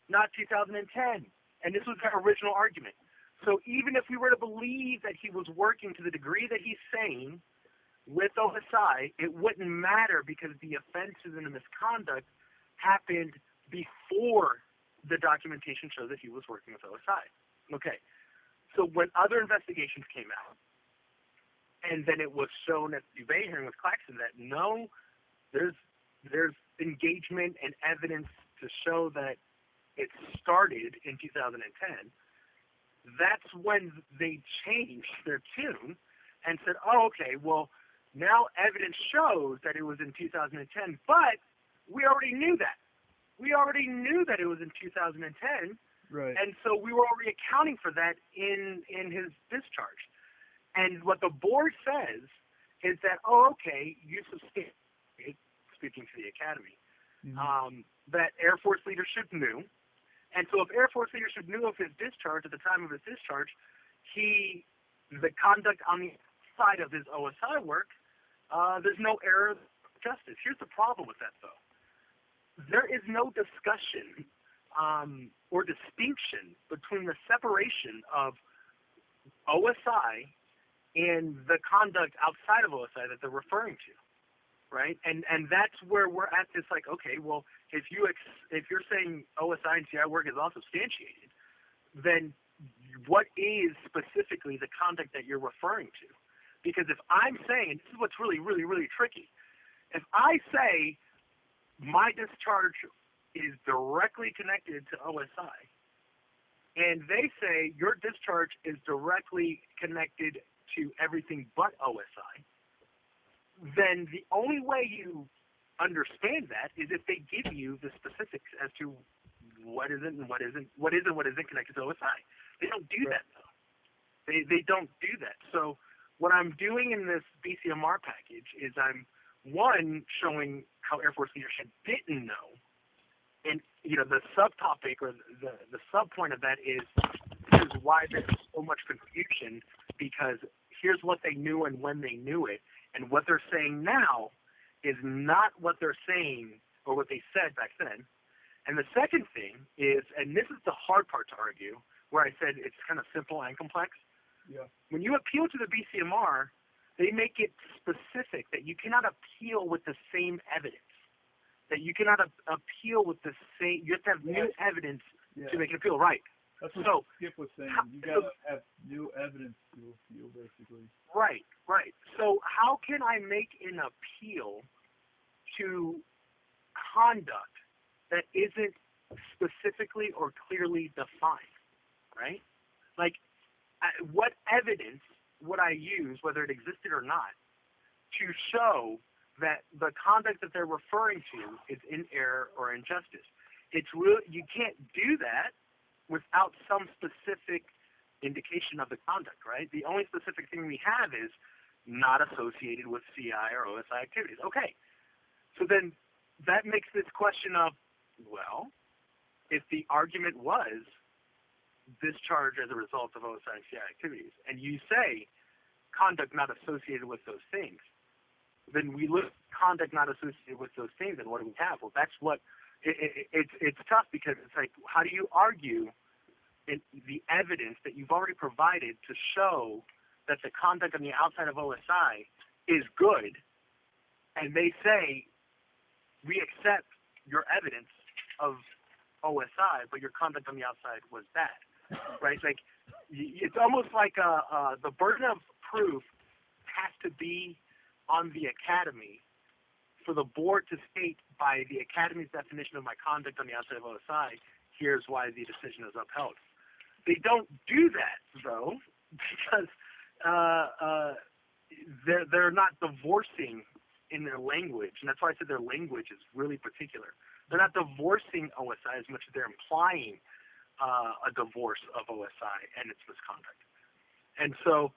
not 2010. And this was their original argument. So even if we were to believe that he was working to the degree that he's saying with OSI, it wouldn't matter because the offenses and the misconduct happened before the documentation shows that he was working with OSI. Okay. So when other investigations came out, and then it was shown at the debate hearing with Claxton that no, there's engagement and evidence to show that it started in 2010, that's when they changed their tune and said, oh, okay, well, now evidence shows that it was in 2010, but we already knew that. We already knew that it was in 2010, right? And so we were already accounting for that in his discharge. And what the board says is that, oh, okay, you substantiate, speaking to the academy, that Air Force leadership knew. And so if Air Force leadership knew of his discharge at the time of his discharge, the conduct on the side of his OSI work, there's no error of justice. Here's the problem with that, though. There is no discussion or distinction between the separation of OSI and the conduct outside of OSI that they're referring to, right? And that's where we're at this, like, okay, well, if you're saying OSI and CI work is all substantiated, then what is specifically the conduct that you're referring to? Because if I'm saying, this is what's really, really, really tricky. If I say my discharge is directly connected to OSI, and they say your discharge is directly connected to everything but OSI, then the only way you understand that is if they give you the specifics as to what isn't and what isn't connected to OSI. They don't do that, though. They don't do that. So what I'm doing in this BCMR package is I'm, one, showing how Air Force leadership didn't know. And, the subtopic or the subpoint of that is why there's so much confusion, because here's what they knew and when they knew it, and what they're saying now is not what they're saying or what they said back then. And the second thing is, and this is the hard part to argue, where I said it's kind of simple and complex. Yeah. When you appeal to the BCMR, they make it specific that you cannot appeal with the same evidence. That you cannot appeal with the same, you have to have new evidence to make an appeal, right? That's what Skip was saying. You got to have new evidence to appeal, basically. Right, right. So how can I make an appeal to conduct that isn't specifically or clearly defined, right? Like, what evidence would I use, whether it existed or not, to show that the conduct that they're referring to is in error or injustice? It's really, you can't do that without some specific indication of the conduct, right? The only specific thing we have is not associated with CI or OSI activities. Okay, so then that makes this question of, well, if the argument was discharge as a result of OSI and CI activities, and you say conduct not associated with those things, then we look at conduct not associated with those things, and what do we have? Well, that's what it's tough, because it's like, how do you argue the evidence that you've already provided to show that the conduct on the outside of OSI is good, and they say we accept your evidence of OSI, but your conduct on the outside was bad, right? Like, it's almost like the burden of proof has to be on the academy for the board to state, by the academy's definition of my conduct on the outside of OSI, here's why the decision is upheld. They don't do that, though, because they're not divorcing in their language, and that's why I said their language is really particular. They're not divorcing OSI as much as they're implying a divorce of OSI and its misconduct. And so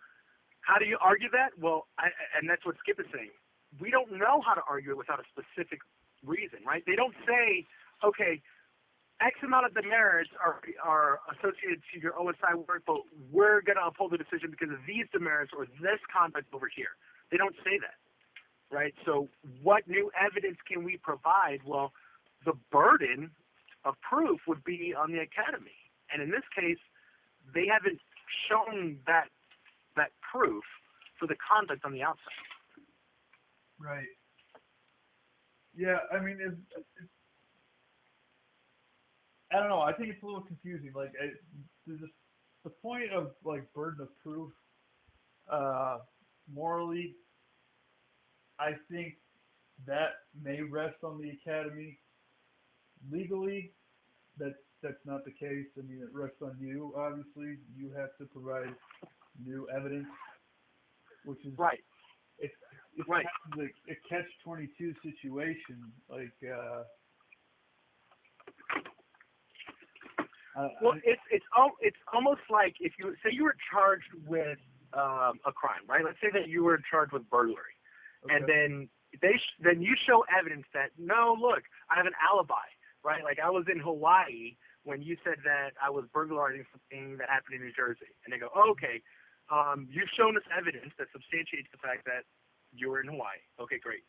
how do you argue that? Well, and that's what Skip is saying. We don't know how to argue it without a specific reason, right? They don't say, okay, X amount of demerits are associated to your OSI work, but we're going to uphold the decision because of these demerits or this conduct over here. They don't say that, right? So what new evidence can we provide? Well, the burden of proof would be on the academy. And in this case, they haven't shown that proof for the conduct on the outside. Right. Yeah, I mean, I don't know. I think it's a little confusing. Like, the point of like burden of proof, morally, I think that may rest on the academy. Legally, that's not the case. I mean, it rests on you. Obviously, you have to provide new evidence, which is right. It's right. kind of like a catch-22 situation. Like, well, it's almost like if you say you were charged with a crime, right? Let's say that you were charged with burglary, okay. and then then you show evidence that no, look, I have an alibi, right? Like I was in Hawaii when you said that I was burglarizing something that happened in New Jersey, and they go, oh, okay, you've shown us evidence that substantiates the fact that you were in Hawaii. Okay, great.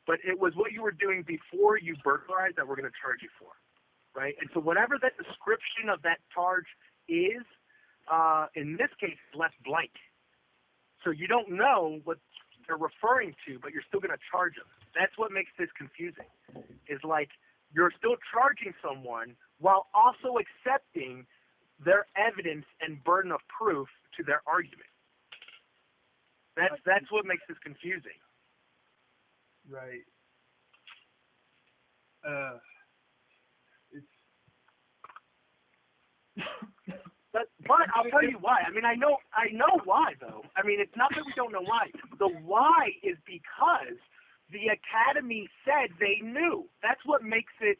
But it was what you were doing before you burglarized that we're going to charge you for, right? And so whatever that description of that charge is, in this case, it's left blank. So you don't know what they're referring to, but you're still going to charge them. That's what makes this confusing. Is like you're still charging someone while also accepting their evidence and burden of proof to their argument. That's what makes this confusing. Right. It's. But I'll tell you why. I mean, I know why though. I mean, it's not that we don't know why. The why is because the academy said they knew. That's what makes this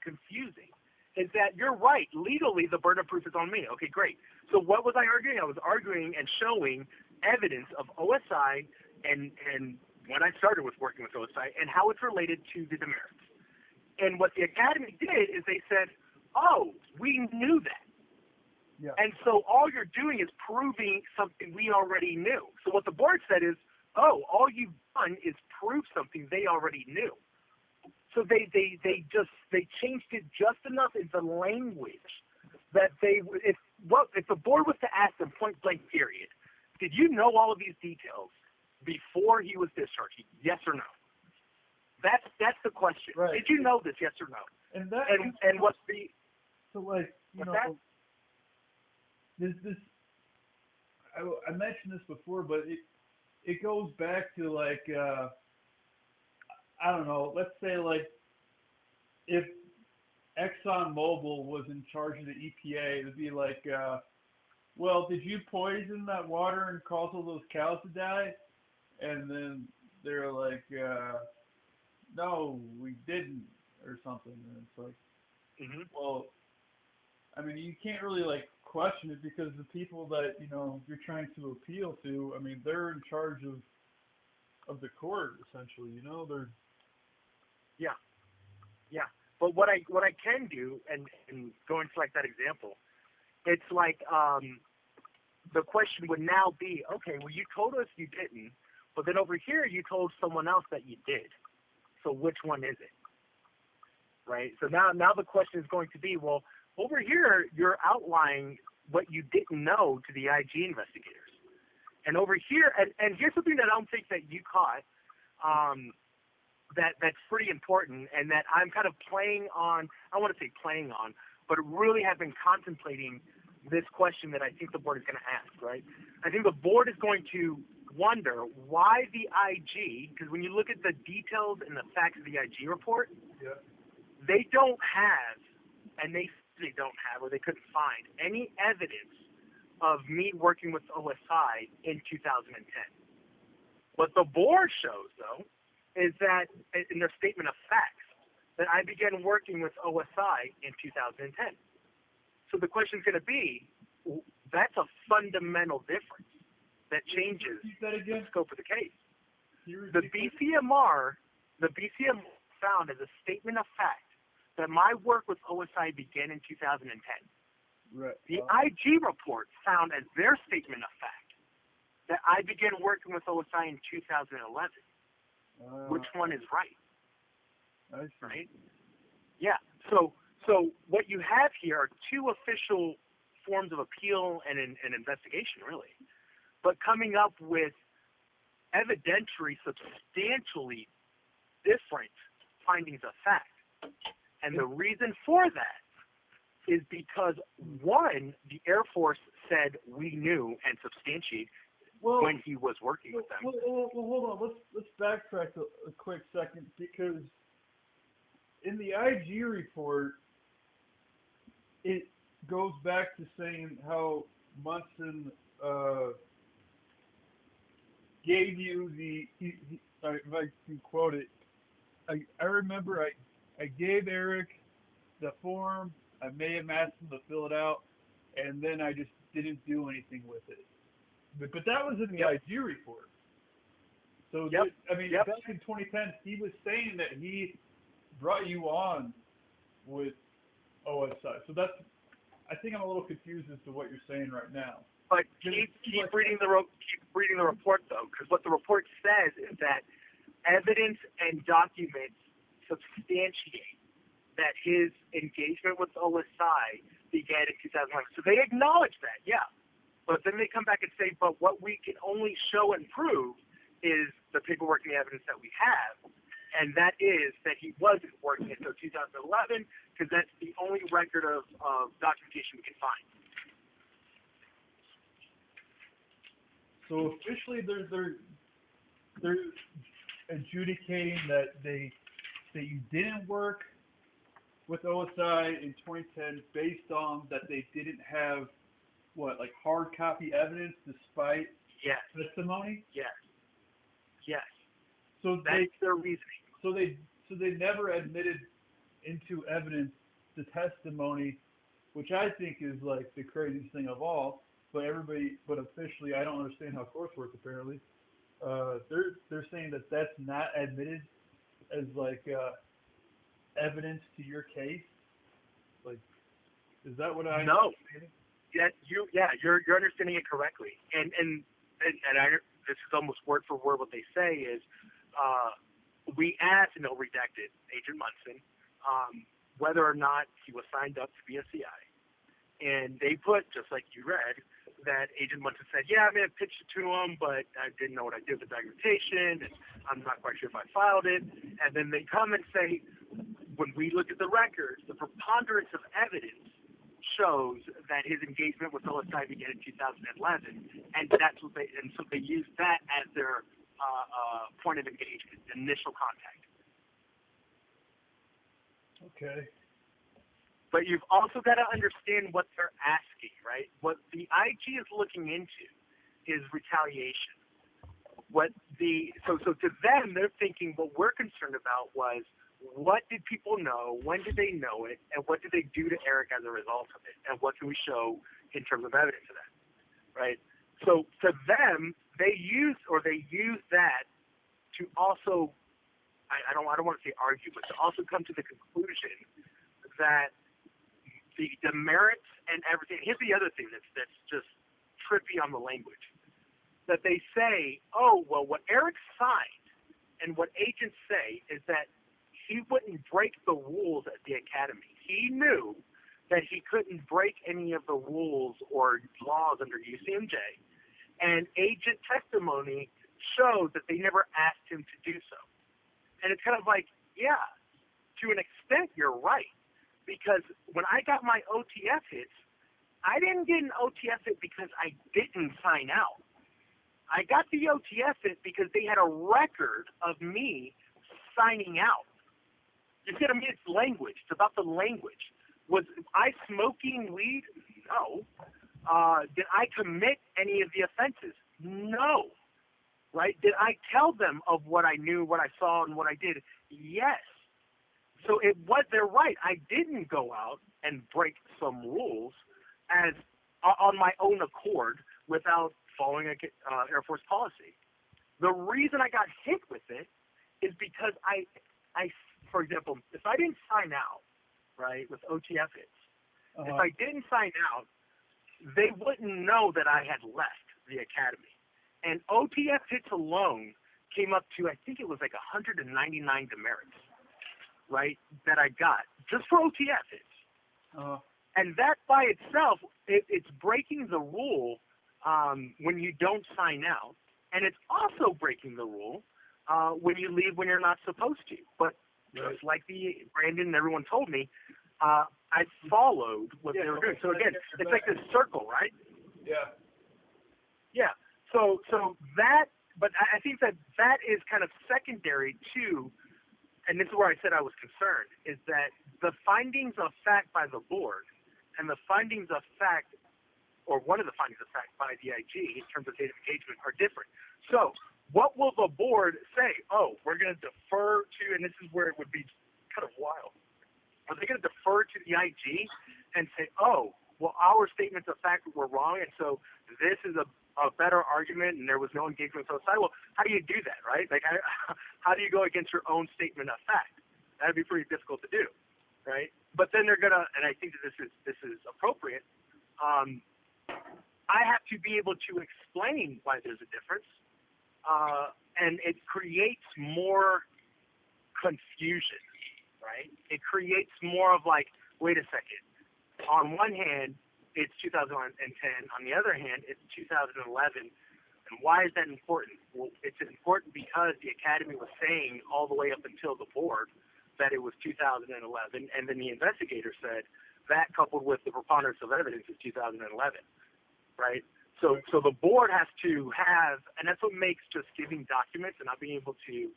confusing. Is that you're right. Legally, the burden of proof is on me. Okay, great. So what was I arguing? I was arguing and showing evidence of OSI and when I started with working with OSI and how it's related to the demerits. And what the academy did is they said, oh, we knew that. Yeah. And so all you're doing is proving something we already knew. So what the board said is, oh, all you've done is prove something they already knew. So they changed it just enough in the language that if the board was to ask them point blank period, did you know all of these details before he was discharged? Yes or no? That's the question. Right. Did you know this? Yes or no? And that and what's the so like you know that? this I mentioned this before, but it goes back to like I don't know. Let's say like if ExxonMobil was in charge of the EPA, it would be like, well, did you poison that water and cause all those cows to die? And then they're like, no, we didn't, or something. And it's like, well, I mean, you can't really like question it because the people that you're trying to appeal to, I mean, they're in charge of the court essentially. They're yeah. But what I can do and going to like that example, it's like the question would now be, okay, well you told us you didn't, but then over here you told someone else that you did. So which one is it? Right? So now the question is going to be, well, over here you're outlining what you didn't know to the IG investigators. And over here, and here's something that I don't think that you caught, that's pretty important, and that I'm kind of playing on, I don't want to say playing on, but really have been contemplating this question that I think the board is going to ask, right? I think the board is going to wonder why the IG, because when you look at the details and the facts of the IG report, they don't have, and they don't have, or they couldn't find, any evidence of me working with OSI in 2010. What the board shows, though, is that in their statement of facts, that I began working with OSI in 2010. So the question is going to be, that's a fundamental difference that changes the scope of the case. The BCMR found as a statement of fact that my work with OSI began in 2010. Right. The IG report found as their statement of fact that I began working with OSI in 2011. Which one is right? I see. Right? Yeah. So what you have here are two official forms of appeal and an investigation, really, but coming up with evidentiary, substantially different findings of fact. And the reason for that is because, one, the Air Force said we knew and substantiated when he was working with them. Well, hold on. Let's backtrack a quick second, because in the IG report, it goes back to saying how Munson gave you if I can quote it, I remember I gave Eric the form, I may have asked him to fill it out, and then I just didn't do anything with it. But that was in the IG report. So, back in 2010, he was saying that he brought you on with OSI. So I think I'm a little confused as to what you're saying right now. But keep reading the report, though, because what the report says is that evidence and documents substantiate that his engagement with OSI began in 2011. So they acknowledge that, yeah. But then they come back and say, but what we can only show and prove is the paperwork and the evidence that we have. And that is that he wasn't working until 2011, because that's the only record of documentation we can find. So officially, they're adjudicating that you didn't work with OSI in 2010 based on that they didn't have hard copy evidence despite testimony. Yes. So that's their reasoning. So they never admitted into evidence the testimony, which I think is like the craziest thing of all. But officially, I don't understand how courts work. Apparently, they're saying that that's not admitted as evidence to your case. Like, is that what I? No. You're understanding it correctly. And this is almost word for word what they say is, we asked, no redacted, Agent Munson, whether or not he was signed up to be a CI. And they put, just like you read, that Agent Munson said, I may have pitched it to him, but I didn't know what I did with the documentation, and I'm not quite sure if I filed it. And then they come and say, when we look at the records, the preponderance of evidence shows that his engagement with OSI began in 2011, and so they used that as their point of engagement, initial contact. Okay. But you've also got to understand what they're asking, right? What the IG is looking into is retaliation. So to them, they're thinking what we're concerned about was, what did people know? When did they know it? And what did they do to Eric as a result of it? And what can we show in terms of evidence of that, right? So to them, they use that to also, I don't want to say argue, but to also come to the conclusion that the demerits and everything. Here's the other thing that's just trippy on the language. That they say, what Eric signed and what agents say is that he wouldn't break the rules at the academy. He knew that he couldn't break any of the rules or laws under UCMJ, and agent testimony showed that they never asked him to do so. And it's kind of like, to an extent, you're right. Because when I got my OTF hits, I didn't get an OTF hit because I didn't sign out. I got the OTF hit because they had a record of me signing out. You see what I mean? It's language. It's about the language. Was I smoking weed? No. Did I commit any of the offenses? No. Right? Did I tell them of what I knew, what I saw, and what I did? Yes. So they're right. I didn't go out and break some rules as on my own accord without following Air Force policy. The reason I got hit with it is because I, for example, if I didn't sign out, right, with OTF hits, if I didn't sign out, they wouldn't know that I had left the academy. And OTF hits alone came up to, I think it was 199 demerits. right, that I got just for OTF hits. And that by itself, it's breaking the rule when you don't sign out, and it's also breaking the rule when you leave when you're not supposed to. But just like Brandon and everyone told me, I followed what they were doing. So again, it's like this circle, right? Yeah. Yeah. So that, but I think that is kind of secondary to, and this is where I said I was concerned, is that the findings of fact by the board and the findings of fact, or one of the findings of fact by the IG in terms of date of engagement are different. So what will the board say? Oh, we're going to defer to, and this is where it would be kind of wild. Are they going to defer to the IG and say, oh, well, our statements of fact were wrong, and so this is a better argument, and there was no engagement with the side? Well, how do you do that, right? Like, how do you go against your own statement of fact? That would be pretty difficult to do, right? But then they're gonna, and I think that this is appropriate. I have to be able to explain why there's a difference, and it creates more confusion, right? It creates more of like, wait a second. On one hand, it's 2010. On the other hand, it's 2011. And why is that important? Well, it's important because the Academy was saying all the way up until the board that it was 2011, and then the investigator said that coupled with the preponderance of evidence is 2011, right? So the board has to have, and that's what makes just giving documents and not being able to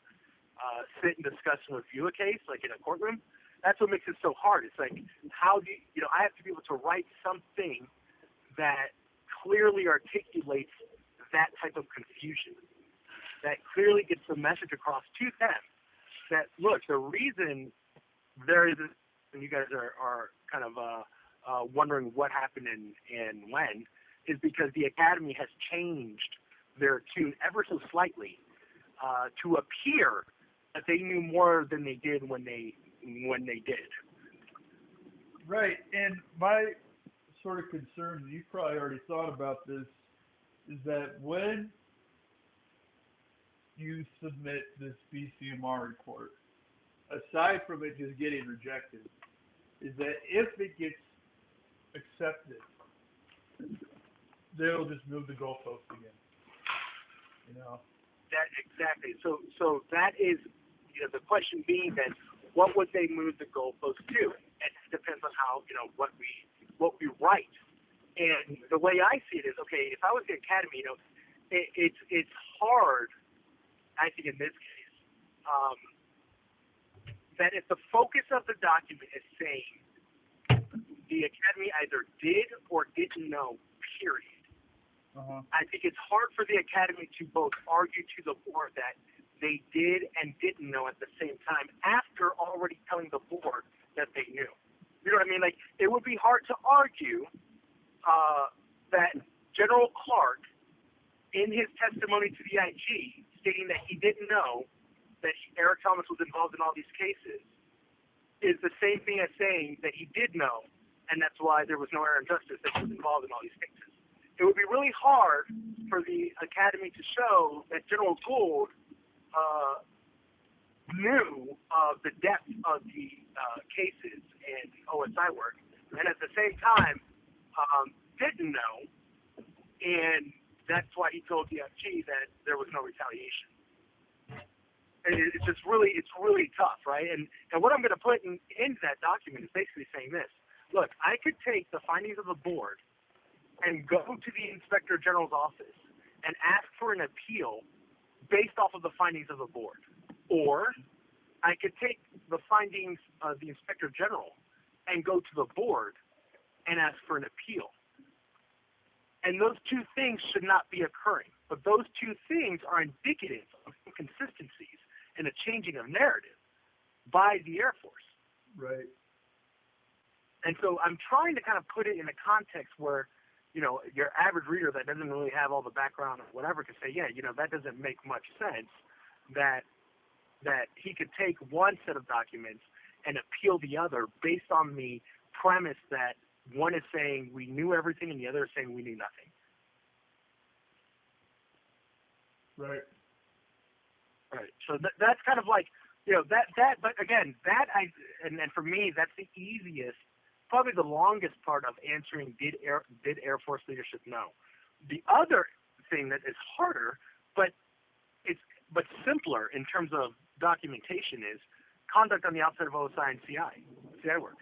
sit and discuss and review a case like in a courtroom. That's what makes it so hard. It's like, how do you, I have to be able to write something that clearly articulates that type of confusion, that clearly gets the message across to them that, look, the reason there is, and you guys are kind of wondering what happened and when, is because the Academy has changed their tune ever so slightly to appear that they knew more than they did when they did. Right, and my sort of concern, and you probably already thought about this, is that when you submit this BCMR report, aside from it just getting rejected, is that if it gets accepted, they'll just move the goalpost again. That exactly. So that is, the question being then, what would they move the goalpost to? It depends on how, what we write. And the way I see it is, okay, if I was the Academy, it's hard, I think in this case, that if the focus of the document is saying the Academy either did or didn't know, period, I think it's hard for the Academy to both argue to the board that they did and didn't know at the same time after already telling the board that they knew. You know what I mean? Like, it would be hard to argue that General Clark, in his testimony to the IG, stating that he didn't know that Eric Thomas was involved in all these cases, is the same thing as saying that he did know, and that's why there was no error in justice, that he was involved in all these cases. It would be really hard for the Academy to show that General Gould knew of the depth of the cases and OSI work, and at the same time didn't know, and that's why he told the FG that there was no retaliation. And it's just really, tough, right? And what I'm going to put into that document is basically saying this. Look, I could take the findings of the board and go to the Inspector General's office and ask for an appeal based off of the findings of the board. Or I could take the findings of the Inspector General and go to the board and ask for an appeal. And those two things should not be occurring. But those two things are indicative of inconsistencies and a changing of narrative by the Air Force. Right. And so I'm trying to kind of put it in a context where, your average reader that doesn't really have all the background or whatever could say, yeah, that doesn't make much sense, that he could take one set of documents and appeal the other based on the premise that one is saying we knew everything and the other is saying we knew nothing. Right. Right. So that's kind of like, but again, and for me, that's the easiest, probably the longest part of answering, did Air Force leadership know? The other thing that is harder, but simpler in terms of documentation is conduct on the outside of OSI and CI work.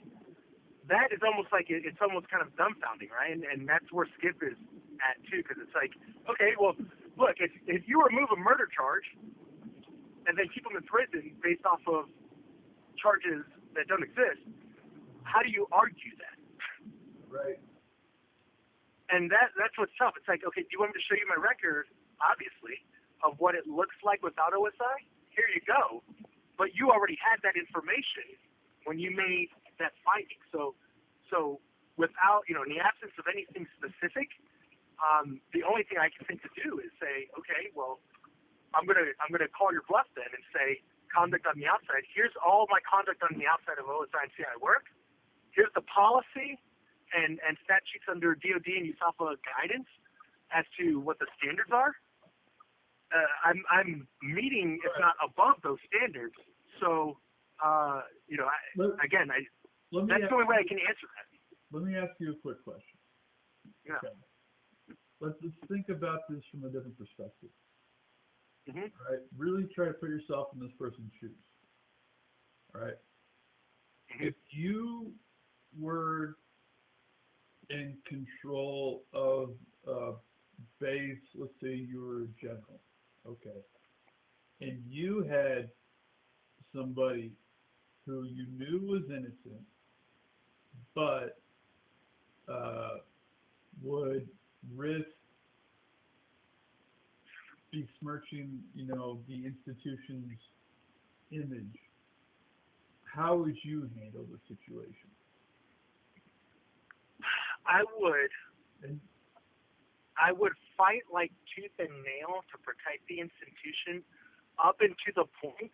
That is almost like, it's almost kind of dumbfounding, right? And that's where Skip is at too, because it's like, okay, well, look, if you remove a murder charge and then keep them in prison based off of charges that don't exist, how do you argue that? Right. And that's what's tough. It's like, okay, do you want me to show you my record, obviously, of what it looks like without OSI? Here you go. But you already had that information when you made that finding. So without, in the absence of anything specific, the only thing I can think to do is say, okay, well, I'm gonna call your bluff then and say conduct on the outside. Here's all my conduct on the outside of OSI and CI work. Here's the policy and statutes under DOD and USAFA guidance as to what the standards are. I'm meeting, if not above those standards. So, that's the only way I can answer that. Let me ask you a quick question. Yeah. Okay. Let's think about this from a different perspective. Mm-hmm. All right. Really try to put yourself in this person's shoes. All right. Mm-hmm. If you were in control of base, let's say you were a general, okay, and you had somebody who you knew was innocent, but would risk besmirching, the institution's image, how would you handle the situation? I would fight like tooth and nail to protect the institution up into the point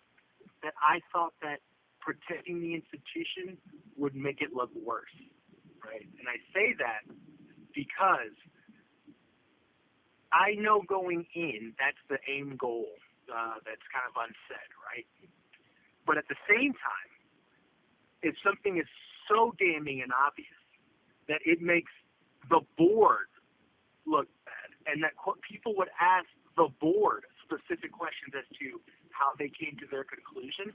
that I thought that protecting the institution would make it look worse, right? And I say that because I know going in, that's the aim goal that's kind of unsaid, right? But at the same time, if something is so damning and obvious that it makes the board look bad, and that people would ask the board specific questions as to how they came to their conclusion,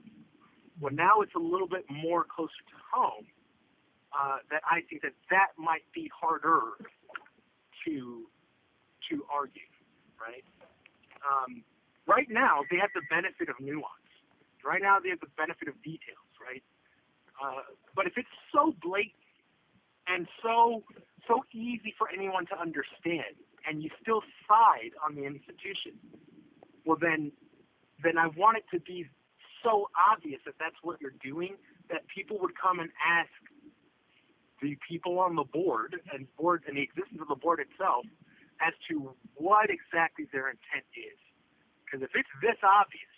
well, now it's a little bit more closer to home that I think that might be harder to argue, right? Right now, they have the benefit of nuance. Right now, they have the benefit of details, right? But if it's so blatant and so easy for anyone to understand, and you still side on the institution, well, then I want it to be so obvious that that's what you're doing that people would come and ask the people on the board and the existence of the board itself as to what exactly their intent is. Because if it's this obvious,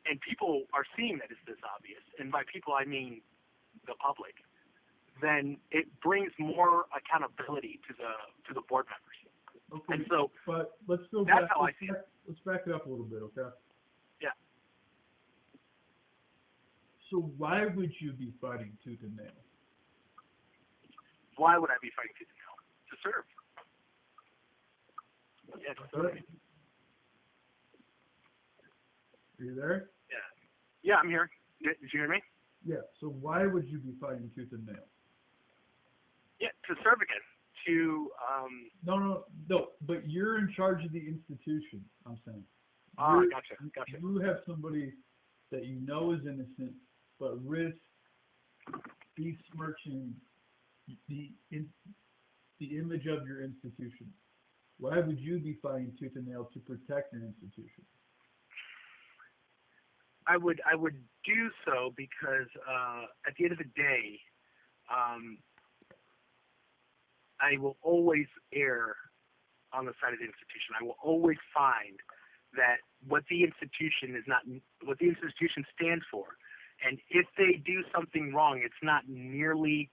and people are seeing that it's this obvious, and by people I mean the public, then it brings more accountability to the board members. Okay. And so, but let's go that's back. how I see it. Let's back it up a little bit, okay? Yeah. So why would you be fighting tooth and nail? Why would I be fighting tooth and nail? To serve. Yeah, to serve. Are you there? Yeah. Yeah, I'm here. Did you hear me? Yeah. So why would you be fighting tooth and nail? Yeah, to serve again. No. But you're in charge of the institution. I'm saying. Gotcha. You have somebody that you know is innocent, but risks besmirching the image of your institution. Why would you be fighting tooth and nail to protect your institution? I would do so because at the end of the day, I will always err on the side of the institution. I will always find that what the institution stands for, and if they do something wrong, it's not nearly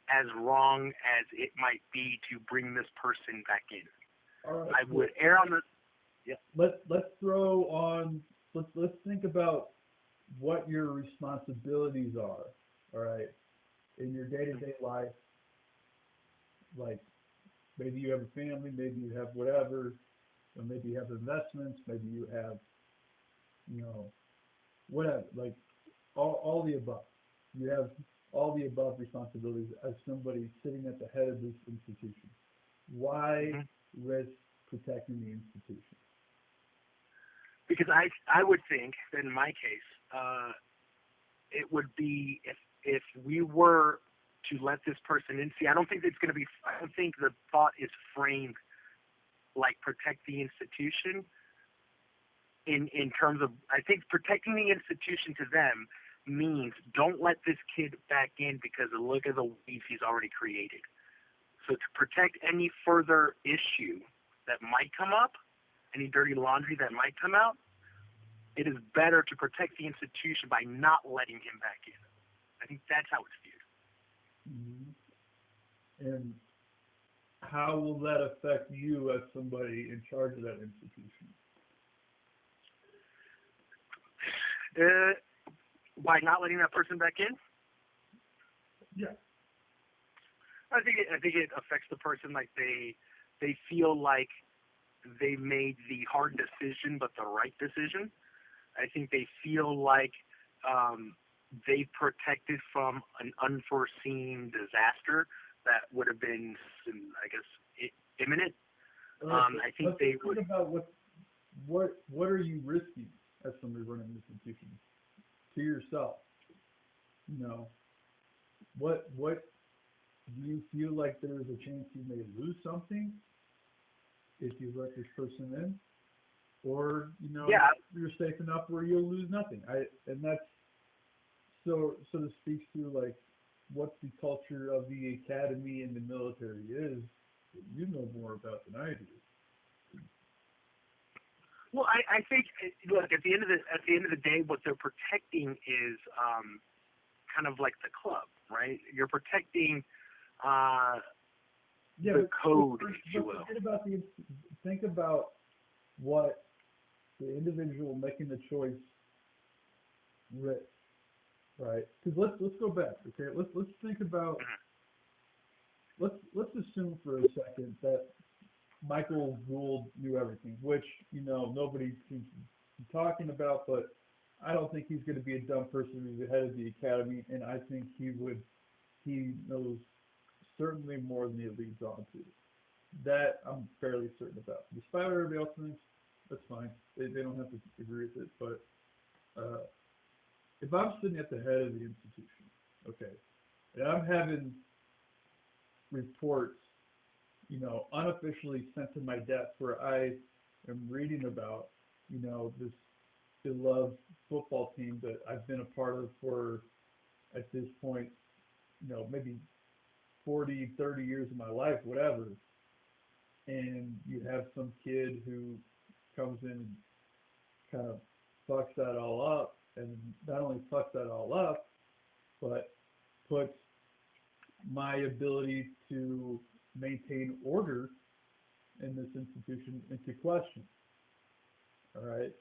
as wrong as it might be to bring this person back in. All right, I would err on the. Yeah. Let's think about what your responsibilities are, all right, in your day-to-day life. Like maybe you have a family, maybe you have whatever, or maybe you have investments, maybe you have, you know, whatever, like all the above. You have all the above responsibilities as somebody sitting at the head of this institution. Why Hmm. risk protecting the institution? Because I would think that in my case, it would be if we were to let this person in. See, I don't think it's going to be. I don't think the thought is framed like protect the institution in terms of. I think protecting the institution to them means don't let this kid back in because of look at the weeds he's already created. So to protect any further issue that might come up, any dirty laundry that might come out, it is better to protect the institution by not letting him back in. I think that's how it's viewed. And how will that affect you as somebody in charge of that institution? By not letting that person back in, Yeah. I think it affects the person like they feel like they made the hard decision but the right decision. I think they feel like they protected from an unforeseen disaster that would have been, I guess, imminent. I think Let's they think would. about what are you risking as somebody running this institution to yourself? You know, what do you feel like there is a chance you may lose something if you let this person in, or Yeah, you're safe enough where you'll lose nothing? And that's so sort of speaks to like what the culture of the academy and the military is. You know more about than I do. well, I think look at the end of the day, what they're protecting is kind of like the club, right? You're protecting Yeah, the code, but, if you but will. forget about think about what the individual making the choice risks, right? Because let's go back, okay? Let's think about let's assume for a second that Michael Gould knew everything, which nobody seems to be talking about, but I don't think he's going to be a dumb person who's the head of the academy, and I think he knows certainly more than he leads on to. That I'm fairly certain about. Despite what everybody else thinks, that's fine. They don't have to agree with it. But if I'm sitting at the head of the institution, okay, and I'm having reports, unofficially sent to my desk where I am reading about, this beloved football team that I've been a part of for, at this point, maybe 40, 30 years of my life, whatever. And you have some kid who comes in and kind of fucks that all up, and not only fucks that all up, but puts my ability to maintain order in this institution into question. All right.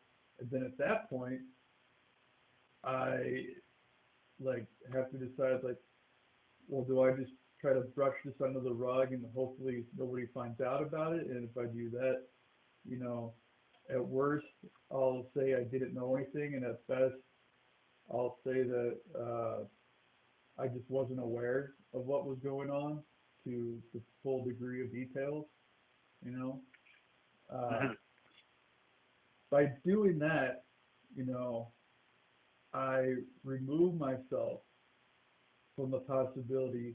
And then at that point, I have to decide well, do I just try to brush this under the rug and hopefully nobody finds out about it? And if I do that, at worst, I'll say I didn't know anything, and at best, I'll say that I just wasn't aware of what was going on to the full degree of details, Mm-hmm. By doing that, I remove myself from the possibility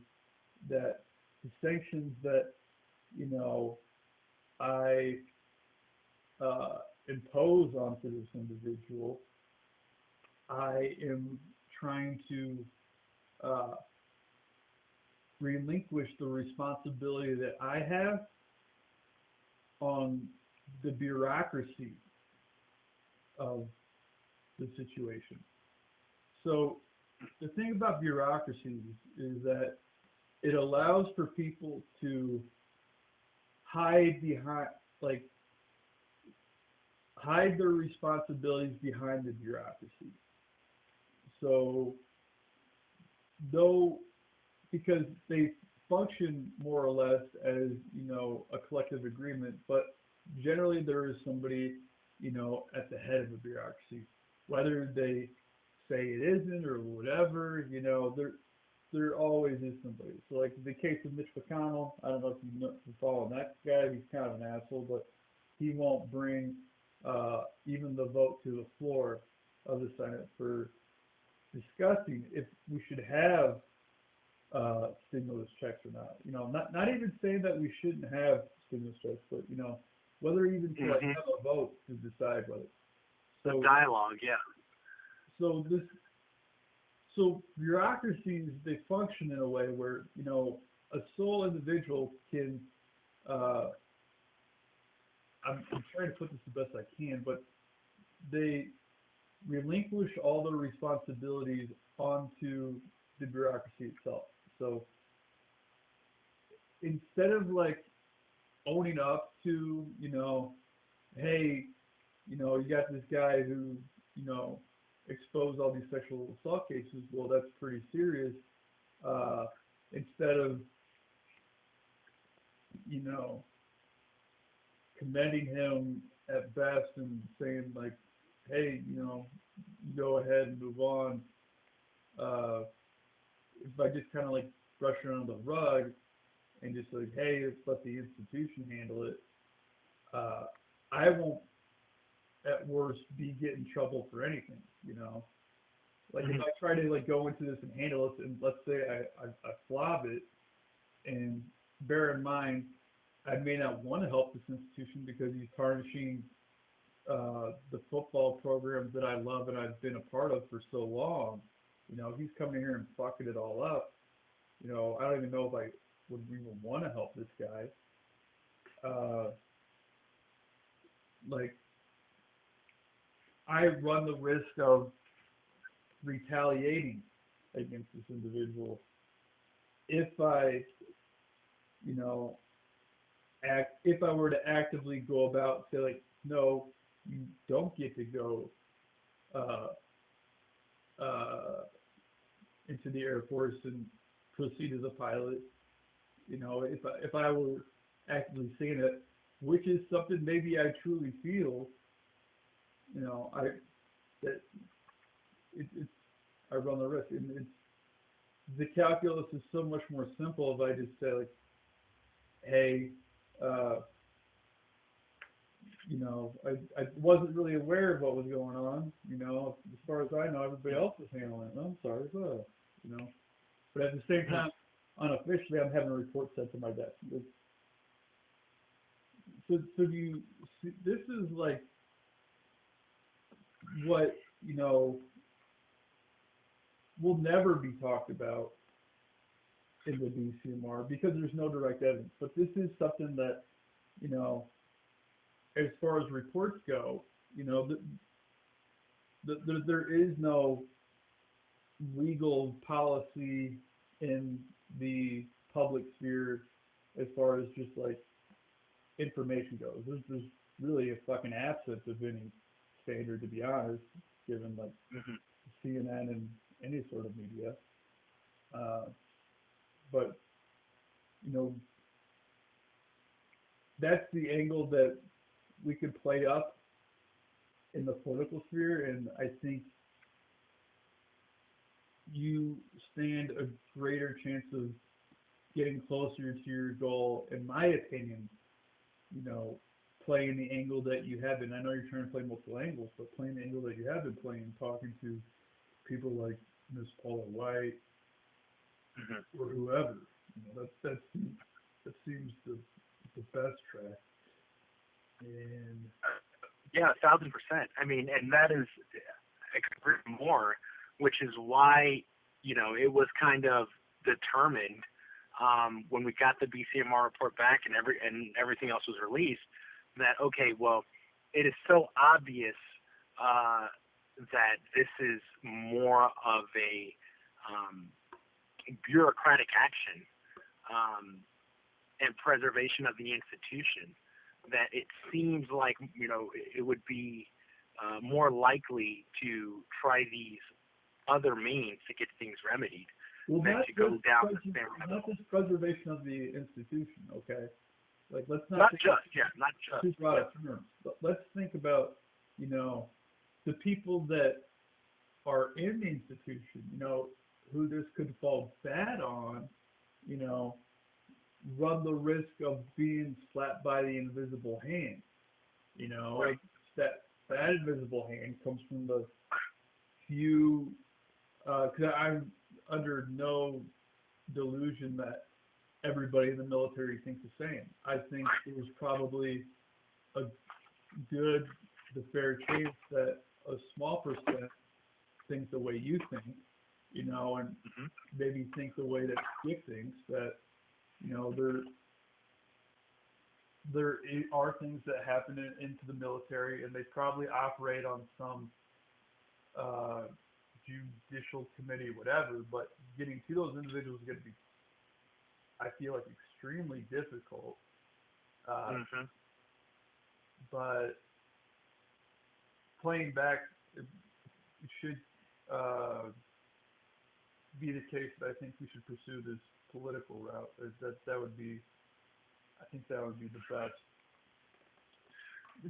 that the sanctions that, I impose onto this individual, I am trying to relinquish the responsibility that I have on the bureaucracy of the situation. So the thing about bureaucracies is that it allows for people to hide behind, hide their responsibilities behind the bureaucracy. So, though, because they function more or less as, a collective agreement, but generally there is somebody, at the head of a bureaucracy. Whether they say it isn't or whatever, there always is somebody. So like the case of Mitch McConnell, I don't know if you follow that guy. He's kind of an asshole, but he won't bring even the vote to the floor of the Senate for discussing if we should have stimulus checks or not. Not even saying that we shouldn't have stimulus checks, but whether even to like have a vote to decide whether. So the dialogue, yeah. So bureaucracies, they function in a way where a sole individual can. I'm trying to put this the best I can, but they relinquish all their responsibilities onto the bureaucracy itself. So instead of like owning up to, hey, you got this guy who, exposed all these sexual assault cases, well, that's pretty serious. Instead of, commending him at best and saying like, hey, go ahead and move on. If I just kind of like brush it under the rug and just like, hey, let's let the institution handle it, I won't, at worst, be getting in trouble for anything, Like if I try to like go into this and handle it, and let's say I flop it, and bear in mind, I may not want to help this institution because he's tarnishing the football programs that I love and I've been a part of for so long. He's coming here and fucking it all up. I don't even know if I would even want to help this guy. Like, I run the risk of retaliating against this individual if I, if I were to actively go about, say like, no, you don't get to go into the Air Force and proceed as a pilot. If I were actively saying it, which is something maybe I truly feel, I run the risk, and the calculus is so much more simple if I just say like, hey, I wasn't really aware of what was going on. As far as I know, everybody else was handling it. I'm sorry, But at the same time, unofficially, I'm having a report sent to my desk. So do you see, this is like what, will never be talked about in the DCMR because there's no direct evidence. But this is something that, as far as reports go, there is no legal policy in the public sphere as far as just like information goes. There's really a fucking absence of any standard, to be honest, given like CNN and any sort of media. But that's the angle that we could play up in the political sphere, and I think you stand a greater chance of getting closer to your goal, in my opinion, playing the angle that you have been. I know you're trying to play multiple angles, but playing the angle that you have been playing, talking to people like Miss Paula White or whoever. That seems the best track. And yeah, 1,000%. I mean, and that is more, which is why it was kind of determined when we got the BCMR report back and everything else was released that okay, well, it is so obvious that this is more of a bureaucratic action and preservation of the institution that it seems like it would be more likely to try these other means to get things remedied Well, than to go down the same not route. just preservation of the institution, okay? Like, let's Not think just, yeah, not just. too broad of terms. But let's think about, the people that are in the institution, who this could fall bad on, you know, run the risk of being slapped by the invisible hand. Right. Like that invisible hand comes from the few. Because I'm under no delusion that everybody in the military thinks the same. I think there's probably a good, the fair chance that a small percent think the way you think, and maybe think the way that Skip thinks, that, there are things that happen into the military, and they probably operate on some judicial committee, whatever, but getting to those individuals is going to be, I feel like, extremely difficult. But playing back, it should be the case that I think we should pursue this political route. That would be, I think that would be the best.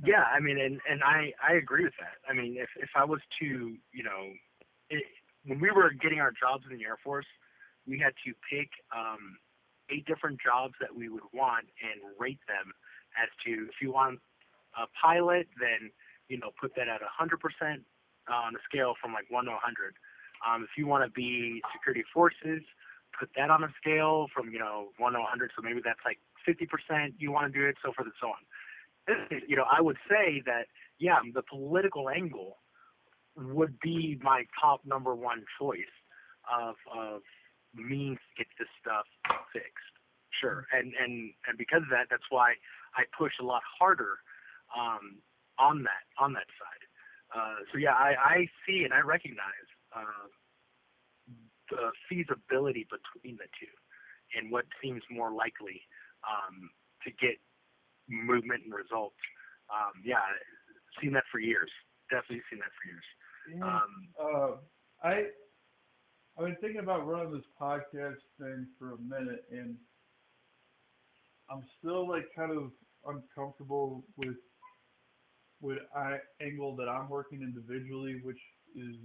Yeah, I mean, and I agree with that. I mean, if I was to, when we were getting our jobs in the Air Force, we had to pick 8 different jobs that we would want and rate them as to, if you want a pilot, then, put that at 100% on a scale from like 1 to 100. If you want to be security forces, put that on a scale from, 1 to 100. So maybe that's like 50% you want to do it, so forth and so on. I would say that, yeah, the political angle would be my top number one choice of means to get this stuff fixed. Sure. And because of that, that's why I push a lot harder on that side. So yeah, I see and I recognize the feasibility between the two and what seems more likely to get movement and results. Yeah, seen that for years. Definitely seen that for years. I've been thinking about running this podcast thing for a minute, and I'm still like kind of uncomfortable with angle that I'm working individually, which is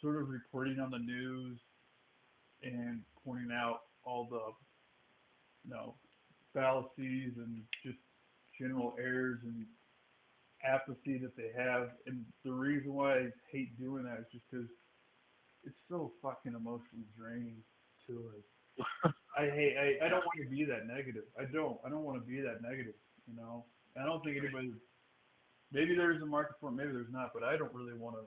sort of reporting on the news and pointing out all the fallacies and just general errors and apathy that they have. And the reason why I hate doing that is just because it's so fucking emotionally draining to it. I don't want to be that negative. I don't want to be that negative, I don't think anybody, maybe there's a market for it, maybe there's not, but I don't really want to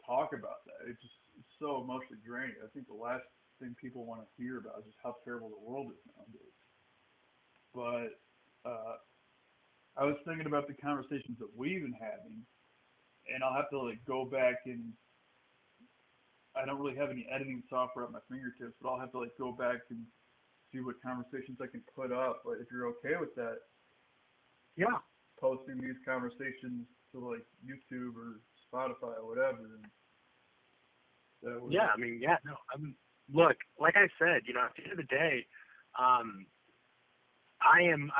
talk about that. It's so emotionally draining. I think the last thing people want to hear about is just how terrible the world is nowadays. But I was thinking about the conversations that we've been having, and I'll have to go back, and I don't really have any editing software at my fingertips, but I'll have to go back and see what conversations I can put up. But if you're okay with that, yeah, posting these conversations to YouTube or Spotify or whatever. Yeah, I mean, yeah, no, look, like I said, at the end of the day, I am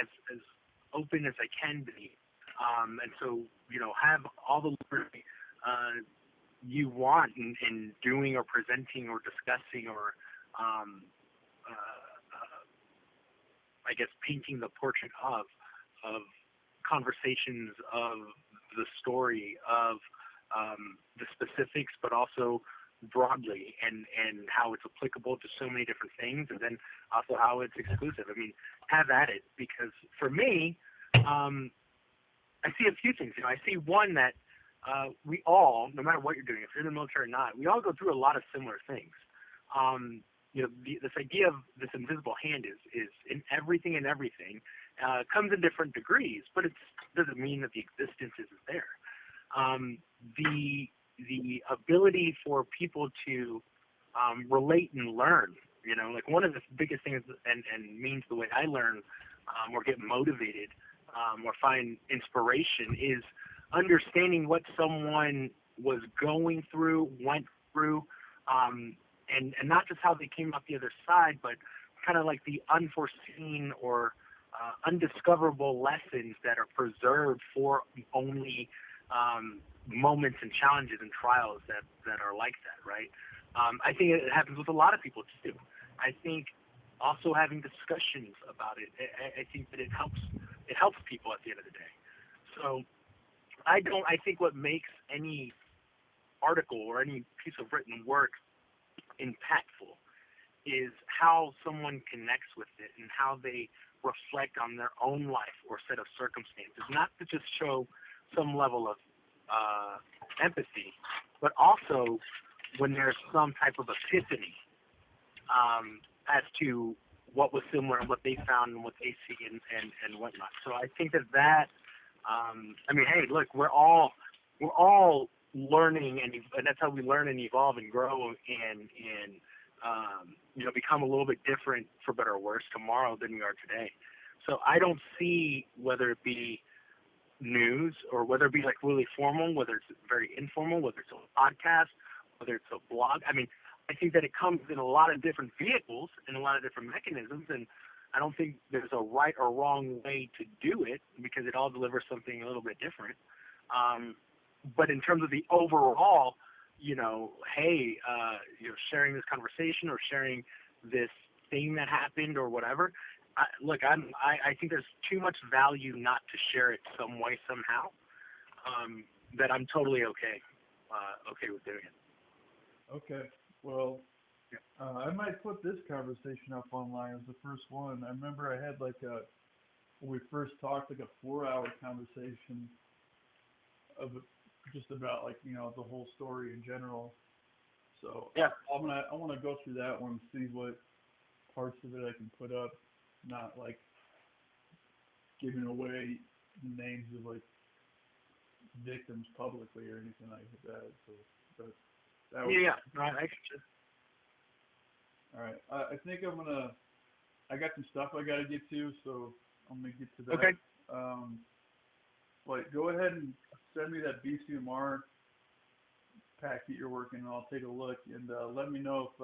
as open as I can be, and so have all the liberty you want in doing or presenting or discussing or I guess painting the portrait of conversations, of the story, of the specifics, but also broadly, and how it's applicable to so many different things, and then also how it's exclusive. I mean, have at it, because for me, I see a few things. I see one that we all, no matter what you're doing, if you're in the military or not, we all go through a lot of similar things. This idea of this invisible hand is in everything and everything. Comes in different degrees, but it doesn't mean that the existence isn't there. The ability for people to relate and learn, one of the biggest things and means the way I learn or get motivated or find inspiration is understanding what someone was going through, went through, and not just how they came out the other side, but kind of like the unforeseen or undiscoverable lessons that are preserved for only moments and challenges and trials that are like that, right? I think it happens with a lot of people too. I think also having discussions about it, I think that it helps people at the end of the day. So I think what makes any article or any piece of written work impactful is how someone connects with it and how they reflect on their own life or set of circumstances, not to just show some level of empathy, but also when there's some type of epiphany as to what was similar and what they found and what they see and whatnot. So I think that I mean, hey, look, we're all learning, and that's how we learn and evolve and grow and become a little bit different, for better or worse, tomorrow than we are today. So I don't see, whether it be news or whether it be like really formal, whether it's very informal, whether it's a podcast, whether it's a blog. I mean, I think that it comes in a lot of different vehicles and a lot of different mechanisms, and I don't think there's a right or wrong way to do it because it all delivers something a little bit different. But in terms of the overall, hey, sharing this conversation or sharing this thing that happened or whatever, I think there's too much value not to share it some way, somehow, that I'm totally okay with doing it. Okay. Well, I might put this conversation up online as the first one. I remember I had when we first talked, like a 4-hour conversation of just about the whole story in general. So yeah, I want to go through that one, see what parts of it I can put up, not like giving away names of like victims publicly or anything like that. So that was, yeah, no, I get you. All right. I think I got some stuff I got to get to, so I'm going to get to that. Okay. But go ahead and send me that BCMR pack that you're working on. I'll take a look and let me know if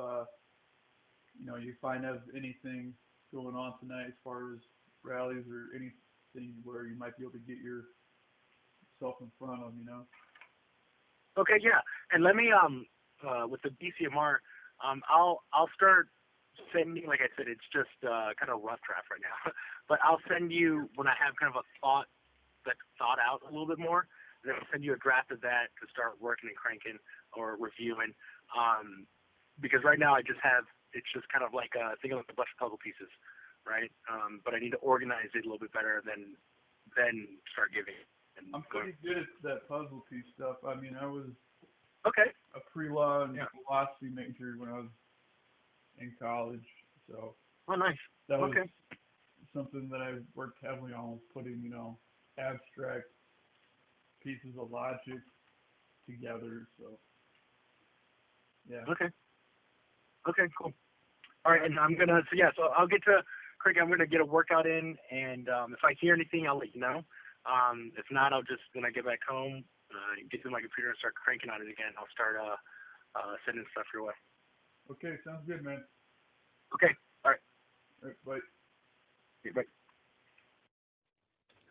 you find out anything going on tonight as far as rallies or anything where you might be able to get yourself in front of, Okay, yeah. And let me with the BCMR, I'll start sending, like I said, it's just kind of rough draft right now. But I'll send you, when I have kind of a thought that's thought out a little bit more, and then I'll send you a draft of that to start working and cranking or reviewing. Because right now it's just kind of like thinking like a bunch of puzzle pieces, right? But I need to organize it a little bit better than start giving. I'm pretty good at that puzzle piece stuff. I mean, I was okay. a pre-law and philosophy major when I was in college, so oh, nice. That was something that I worked heavily on, was putting abstract pieces of logic together. So yeah. Okay, cool. All right, and so I'll get to Craig. I'm gonna get a workout in, and if I hear anything, I'll let you know. If not, I'll just, when I get back home, get to my computer and start cranking on it again. I'll start sending stuff your way. Okay, sounds good, man. Okay, all right. All right, bye. Okay, bye.